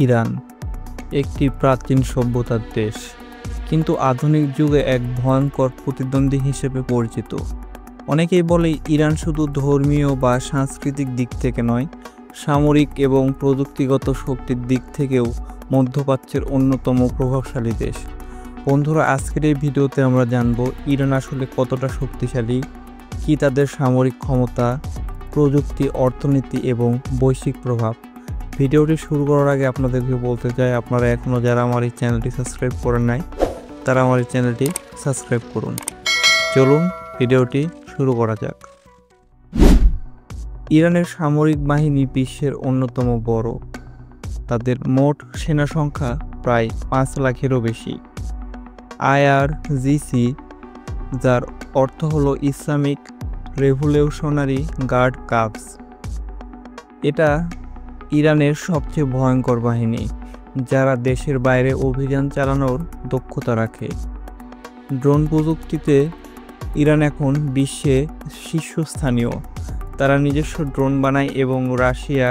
Iran একটি প্রাচীন সভ্যতার দেশ, কিন্তু আধুনিক যুগে এক ভয়ঙ্কর প্রতিদ্বন্দ্বী হিসেবে পরিচিত। অনেকেই বলে ইরান শুধু ধর্মীয় বা সাংস্কৃতিক দিক থেকে নয়, সামরিক এবং প্রযুক্তিগত শক্তির দিক থেকেও মধ্যপ্রাচ্যের অন্যতম প্রভাবশালী দেশ। বন্ধুরা, আজকের এই ভিডিওতে আমরা জানব ইরান আসলে কতটা শক্তিশালী, কী তাদের সামরিক ক্ষমতা, প্রযুক্তি, অর্থনীতি এবং বৈশ্বিক প্রভাব। ভিডিওটি শুরু করার আগে আপনাদেরকে বলতে চাই, আপনারা এখনও যারা আমার এই চ্যানেলটি সাবস্ক্রাইব করেন নাই তারা আমার এই চ্যানেলটি সাবস্ক্রাইব করুন। চলুন ভিডিওটি শুরু করা যাক। ইরানের সামরিক বাহিনী বিশ্বের অন্যতম বড়। তাদের মোট সেনা সংখ্যা প্রায় 5 লাখেরও বেশি। IRGC, যার অর্থ হলো ইসলামিক রেভলিউশনারি গার্ড কর্পস, এটা ইরানের সবচেয়ে ভয়ঙ্কর বাহিনী, যারা দেশের বাইরে অভিযান চালানোর দক্ষতা রাখে। ড্রোন প্রযুক্তিতে ইরান এখন বিশ্বে শীর্ষস্থানীয়। তারা নিজস্ব ড্রোন বানায় এবং রাশিয়া,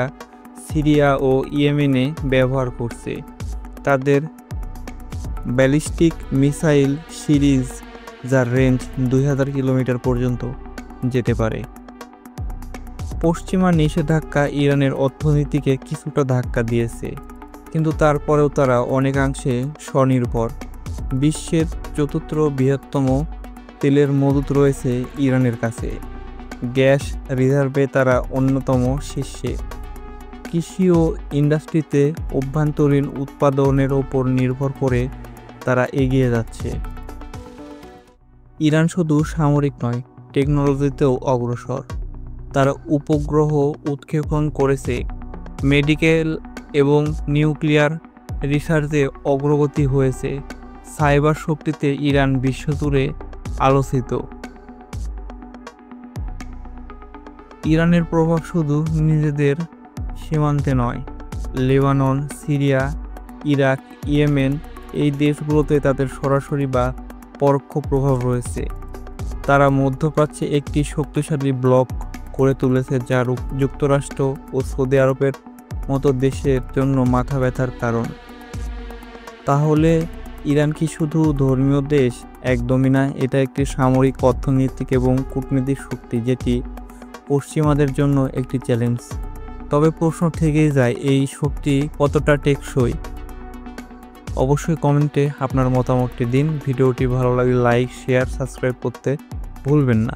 সিরিয়া ও ইয়েমেনে ব্যবহার করছে। তাদের ব্যালিস্টিক মিসাইল সিরিজ, যার রেঞ্জ 2000 কিলোমিটার পর্যন্ত যেতে পারে। পশ্চিমা নিষেধাজ্ঞা ইরানের অর্থনীতিকে কিছুটা ধাক্কা দিয়েছে, কিন্তু তারপরেও তারা অনেকাংশে স্বনির্ভর। বিশ্বের 4র্থ বৃহত্তম তেলের মজুত রয়েছে ইরানের কাছে। গ্যাস রিজার্ভে তারা অন্যতম শীর্ষে। কৃষি ও ইন্ডাস্ট্রিতে অভ্যন্তরীণ উৎপাদনের ওপর নির্ভর করে তারা এগিয়ে যাচ্ছে। ইরান শুধু সামরিক নয়, টেকনোলজিতেও অগ্রসর। তারা উপগ্রহ উৎক্ষেপণ করেছে, মেডিকেল এবং নিউক্লিয়ার রিসার্চে অগ্রগতি হয়েছে। সাইবার শক্তিতে ইরান বিশ্বজুড়ে আলোচিত। ইরানের প্রভাব শুধু নিজেদের সীমান্তে নয়, লেবানন, সিরিয়া, ইরাক, ইয়েমেন এই দেশগুলোতে তাদের সরাসরি বা পরোক্ষ প্রভাব রয়েছে। তারা মধ্যপ্রাচ্যে একটি শক্তিশালী ব্লক করে তুলেছে, যা যুক্তরাষ্ট্র ও সৌদি আরবের মতো দেশের জন্য মাথা ব্যথার কারণ। তাহলে ইরান কি শুধু ধর্মীয় দেশ? একদমই না, এটা একটি সামরিক, অর্থনৈতিক এবং কূটনৈতিক শক্তি, যেটি পশ্চিমাদের জন্য একটি চ্যালেঞ্জ। তবে প্রশ্ন থেকেই যায়, এই শক্তি কতটা টেকসই? অবশ্যই কমেন্টে আপনার মতামতটি দিন। ভিডিওটি ভালো লাগলে লাইক, শেয়ার, সাবস্ক্রাইব করতে ভুলবেন না।